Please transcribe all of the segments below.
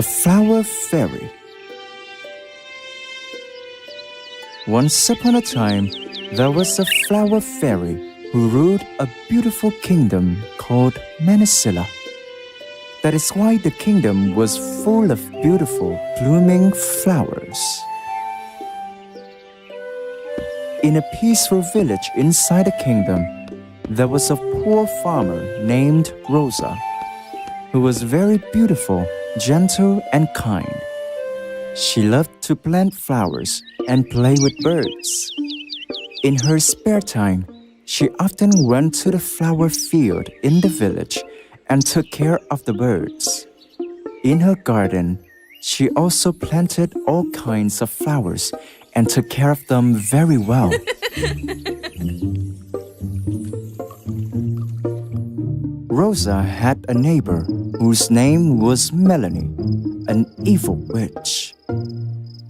A flower fairy. Once upon a time, there was a flower fairy who ruled a beautiful kingdom called Manisilla. That is why the kingdom was full of beautiful, blooming flowers. In a peaceful village inside the kingdom, there was a poor farmer named Rosa, who was very beautiful, gentle, and kind. She loved to plant flowers and play with birds. In her spare time, she often went to the flower field in the village and took care of the birds. In her garden, she also planted all kinds of flowers and took care of them very well. Rosa had a neighbor whose name was Melanie, an evil witch.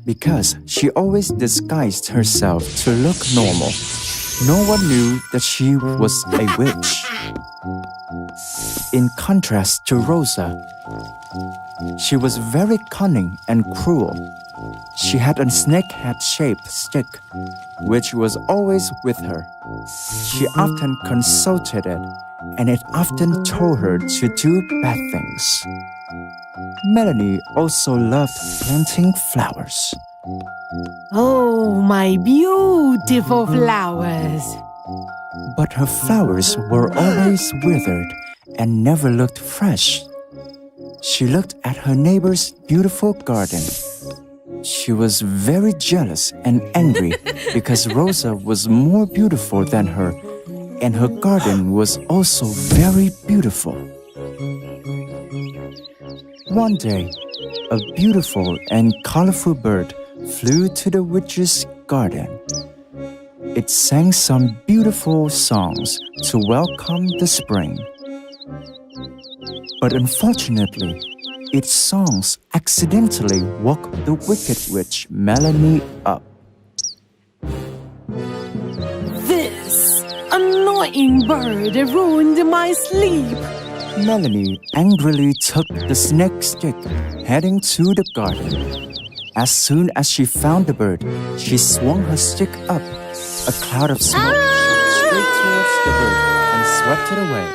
Because she always disguised herself to look normal, no one knew that she was a witch. In contrast to Rosa, she was very cunning and cruel. She had a snake-head-shaped stick, which was always with her. She often consulted it, and it often told her to do bad things. Melanie also loved planting flowers. Oh, my beautiful flowers! But her flowers were always withered and never looked fresh. She looked at her neighbor's beautiful garden. She was very jealous and angry because Rosa was more beautiful than her, and her garden was also very beautiful. One day, a beautiful and colorful bird flew to the witch's garden. It sang some beautiful songs to welcome the spring. But unfortunately, its songs accidentally woke the wicked witch Melanie up. This annoying bird ruined my sleep. Melanie angrily took the snake stick, heading to the garden. As soon as she found the bird, she swung her stick up. A cloud of smoke shot straight towards the bird and swept it away.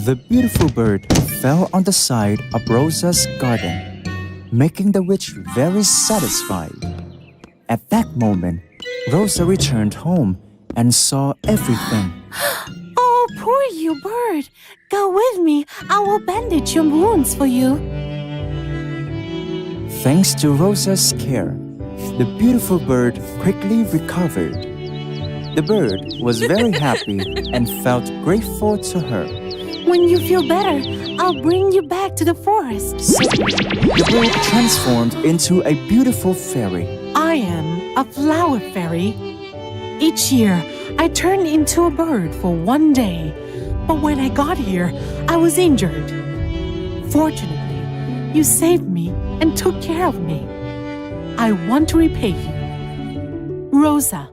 The beautiful bird fell on the side of Rosa's garden, making the witch very satisfied. At that moment, Rosa returned home and saw everything. Oh, poor you bird! Go with me. I will bandage your wounds for you. Thanks to Rosa's care, the beautiful bird quickly recovered. The bird was very happy and felt grateful to her. When you feel better, I'll bring you back to the forest. The bird transformed into a beautiful fairy. I am a flower fairy. Each year, I turn into a bird for one day. But when I got here, I was injured. Fortunately, you saved me and took care of me. I want to repay you. Rosa,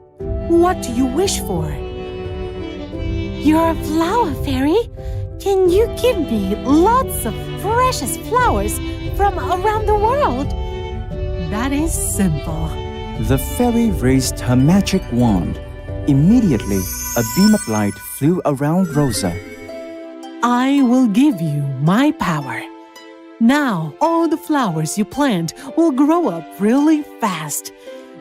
what do you wish for? You're a flower fairy. Can you give me lots of precious flowers from around the world? That is simple. The fairy raised her magic wand. Immediately, a beam of light flew around Rosa. I will give you my power. Now, all the flowers you plant will grow up really fast.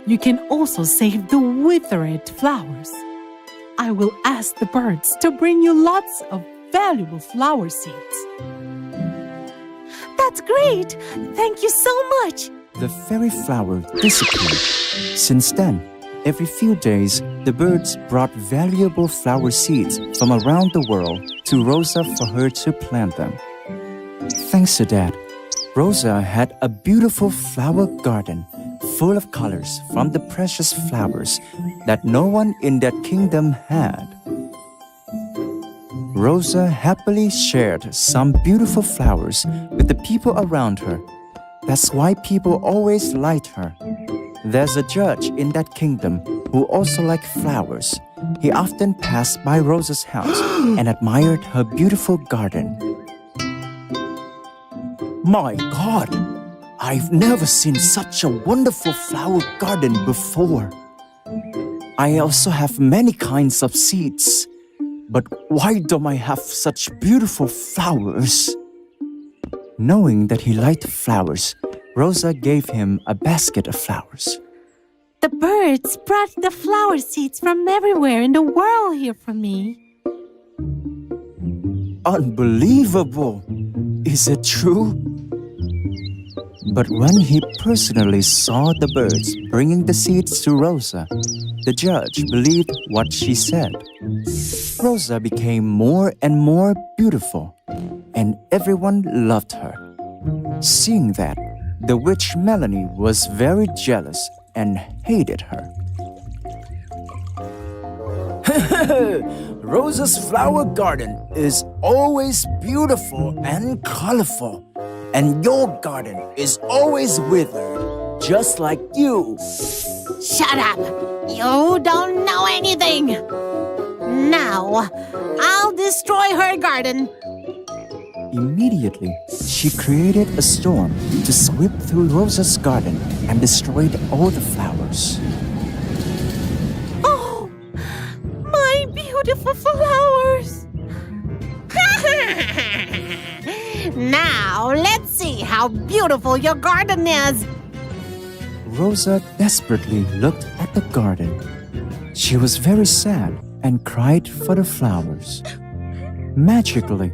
You can also save the withered flowers. I will ask the birds to bring you lots of valuable flower seeds. That's great! Thank you so much! The fairy flower disappeared. Since then, every few days, the birds brought valuable flower seeds from around the world to Rosa for her to plant them. Thanks to that, Rosa had a beautiful flower garden full of colors from the precious flowers that no one in that kingdom had. Rosa happily shared some beautiful flowers with the people around her. That's why people always liked her. There's a judge in that kingdom who also liked flowers. He often passed by Rosa's house and admired her beautiful garden. My God! I've never seen such a wonderful flower garden before. I also have many kinds of seeds. But why don't I have such beautiful flowers? Knowing that he liked flowers, Rosa gave him a basket of flowers. The birds brought the flower seeds from everywhere in the world here for me. Unbelievable! Is it true? But when he personally saw the birds bringing the seeds to Rosa, the judge believed what she said. Rosa became more and more beautiful, and everyone loved her. Seeing that, the witch Melanie was very jealous and hated her. Rosa's flower garden is always beautiful and colorful, and your garden is always withered, just like you. Shut up! You don't know anything! Now, I'll destroy her garden. Immediately, she created a storm to sweep through Rosa's garden and destroyed all the flowers. Oh, my beautiful flowers! Now, let's see how beautiful your garden is. Rosa desperately looked at the garden. She was very sad and cried for the flowers. Magically,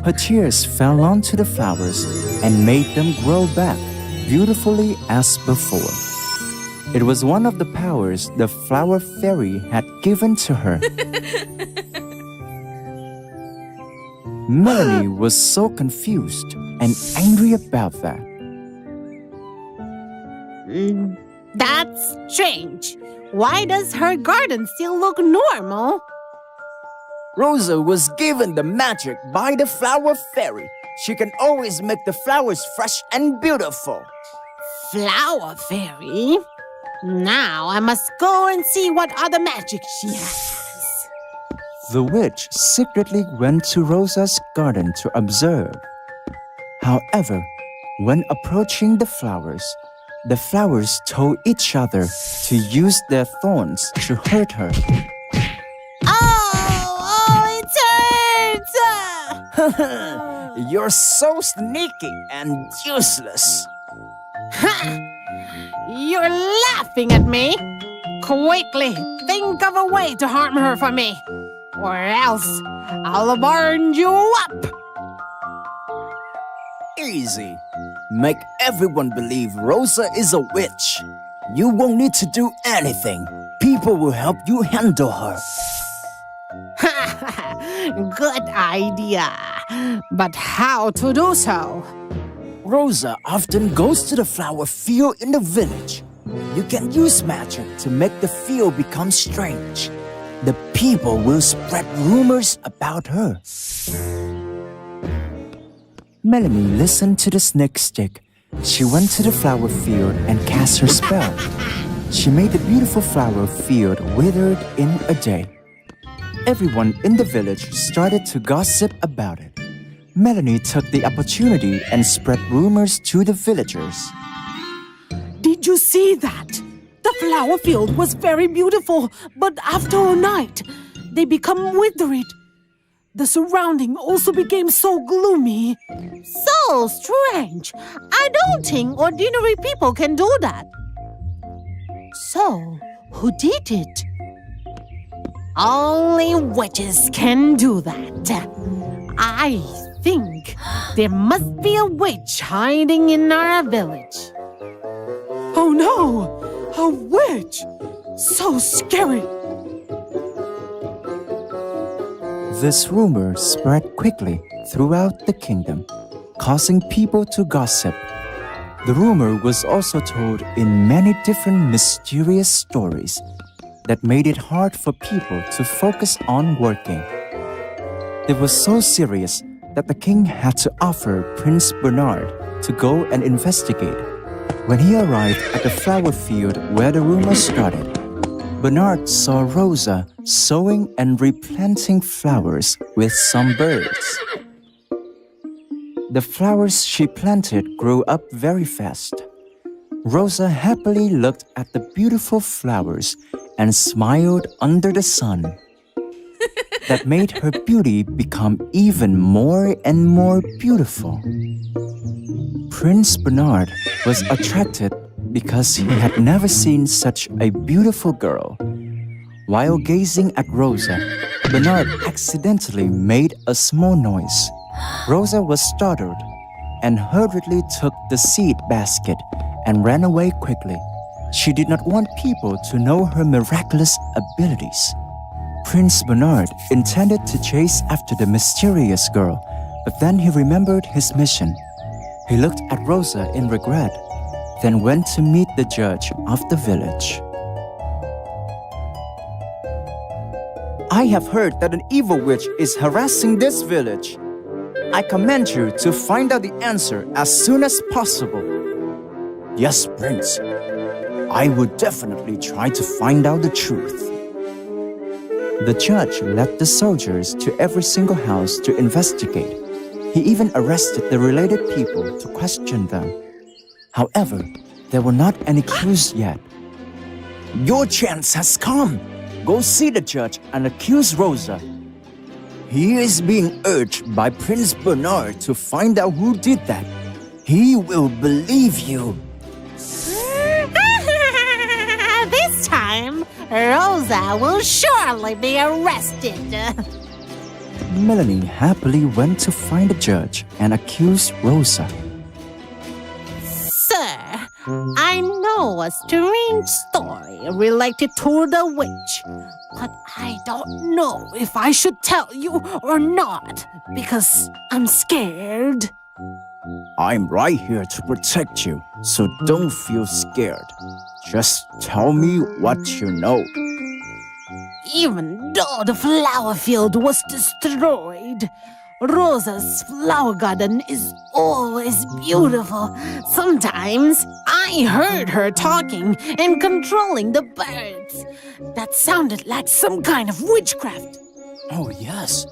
her tears fell onto the flowers and made them grow back beautifully as before. It was one of the powers the flower fairy had given to her. Melanie was so confused and angry about that. That's strange. Why does her garden still look normal? Rosa was given the magic by the flower fairy. She can always make the flowers fresh and beautiful. Flower fairy? Now I must go and see what other magic she has. The witch secretly went to Rosa's garden to observe. However, when approaching the flowers told each other to use their thorns to hurt her. Oh, it hurts! You're so sneaky and useless. You're laughing at me? Quickly, think of a way to harm her for me, or else I'll burn you up. Easy. Make everyone believe Rosa is a witch. You won't need to do anything. People will help you handle her. Good idea. But how to do so? Rosa often goes to the flower field in the village. You can use magic to make the field become strange. The people will spread rumors about her. Melanie listened to the snake stick. She went to the flower field and cast her spell. She made the beautiful flower field withered in a day. Everyone in the village started to gossip about it. Melanie took the opportunity and spread rumors to the villagers. Did you see that? The flower field was very beautiful, but after a night, they become withered. The surrounding also became so gloomy. So strange. I don't think ordinary people can do that. So, who did it? Only witches can do that. I think there must be a witch hiding in our village. Oh no! A witch! So scary! This rumor spread quickly throughout the kingdom, causing people to gossip. The rumor was also told in many different mysterious stories that made it hard for people to focus on working. It was so serious that the king had to offer Prince Bernard to go and investigate. When he arrived at the flower field where the rumor started, Bernard saw Rosa sowing and replanting flowers with some birds. The flowers she planted grew up very fast. Rosa happily looked at the beautiful flowers and smiled under the sun. That made her beauty become even more and more beautiful. Prince Bernard was attracted because he had never seen such a beautiful girl. While gazing at Rosa, Bernard accidentally made a small noise. Rosa was startled and hurriedly took the seed basket and ran away quickly. She did not want people to know her miraculous abilities. Prince Bernard intended to chase after the mysterious girl, but then he remembered his mission. He looked at Rosa in regret, then went to meet the judge of the village. I have heard that an evil witch is harassing this village. I command you to find out the answer as soon as possible. Yes, Prince. I would definitely try to find out the truth. The judge led the soldiers to every single house to investigate. He even arrested the related people to question them. However, there were not any clues yet. Your chance has come. Go see the judge and accuse Rosa. He is being urged by Prince Bernard to find out who did that. He will believe you. This time, Rosa will surely be arrested. Melanie happily went to find the judge and accused Rosa. Sir, I know a strange story related to the witch, but I don't know if I should tell you or not because I'm scared. I'm right here to protect you, so don't feel scared. Just tell me what you know. Even though the flower field was destroyed, Rosa's flower garden is always beautiful. Sometimes I heard her talking and controlling the birds. That sounded like some kind of witchcraft. Oh, yes.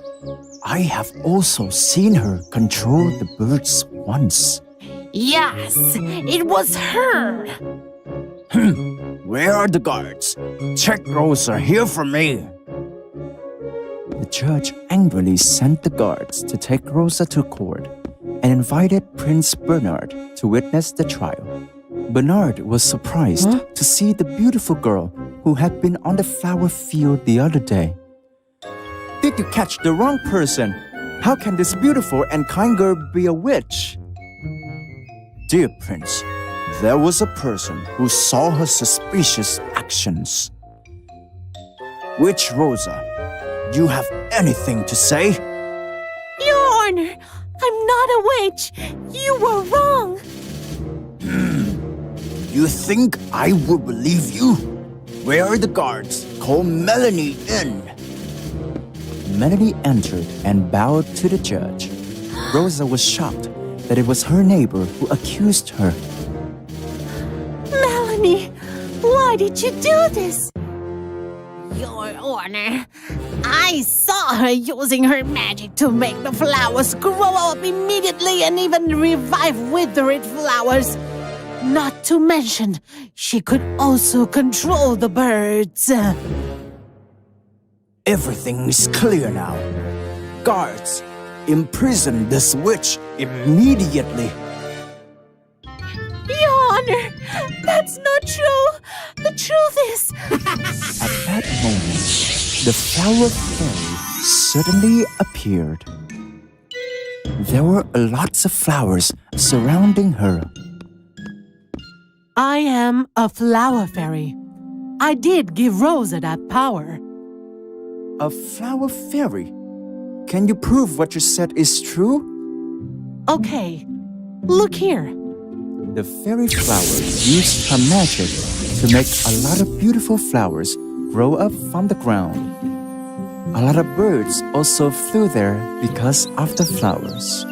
I have also seen her control the birds once. Yes, it was her. Where are the guards? Check Rosa here for me. The judge angrily sent the guards to take Rosa to court and invited Prince Bernard to witness the trial. Bernard was surprised to see the beautiful girl who had been on the flower field the other day. Did you catch the wrong person? How can this beautiful and kind girl be a witch? Dear Prince, there was a person who saw her suspicious actions. Witch Rosa, do you have anything to say? Your Honor, I'm not a witch. You were wrong. You think I will believe you? Where are the guards? Call Melanie in. Melanie entered and bowed to the judge. Rosa was shocked that it was her neighbor who accused her. Melanie, why did you do this? Your Honor, I saw her using her magic to make the flowers grow up immediately and even revive withered flowers. Not to mention, she could also control the birds. Everything is clear now. Guards, imprison this witch immediately. Your Honor, that's not true. The truth is... At that moment, the flower fairy suddenly appeared. There were lots of flowers surrounding her. I am a flower fairy. I did give Rosa that power. A flower fairy? Can you prove what you said is true? Okay, look here. The fairy flower used her magic to make a lot of beautiful flowers grow up from the ground. A lot of birds also flew there because of the flowers.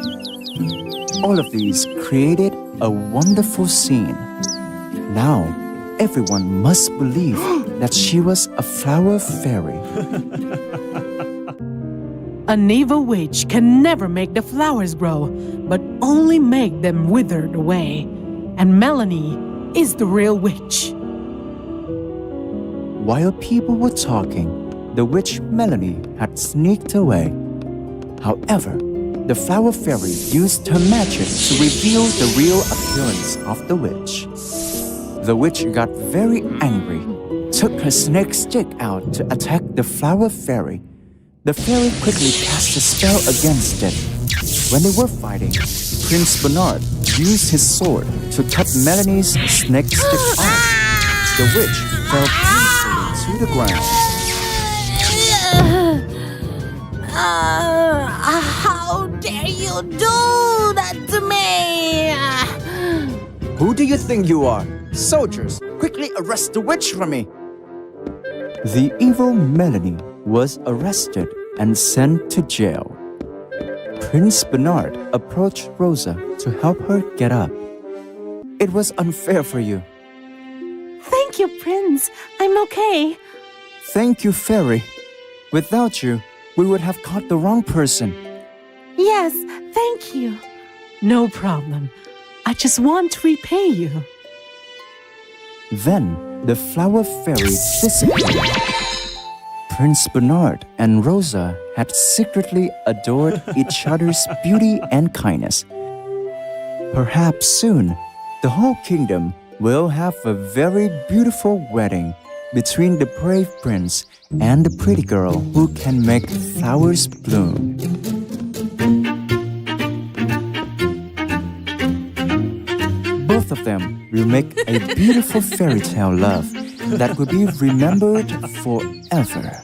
All of these created a wonderful scene. Now, everyone must believe that she was a flower fairy. An evil witch can never make the flowers grow, but only make them withered away. And Melanie is the real witch. While people were talking, the witch Melanie had sneaked away. However, the flower fairy used her magic to reveal the real appearance of the witch. The witch got very angry, took her snake stick out to attack the flower fairy. The fairy quickly cast a spell against it. When they were fighting, Prince Bernard used his sword to cut Melanie's snake stick off. The witch fell painfully to the ground. How dare you do that to me? Who do you think you are? Soldiers, quickly arrest the witch for me. The evil Melanie was arrested and sent to jail. Prince Bernard approached Rosa to help her get up. It was unfair for you. Thank you, Prince. I'm okay. Thank you, Fairy. Without you, we would have caught the wrong person. Yes, thank you. No problem. I just want to repay you. Then the flower fairy disappeared. Prince Bernard and Rosa had secretly adored each other's beauty and kindness. Perhaps soon, the whole kingdom will have a very beautiful wedding between the brave prince and the pretty girl who can make flowers bloom. Both of them will make a beautiful fairy tale love that will be remembered forever.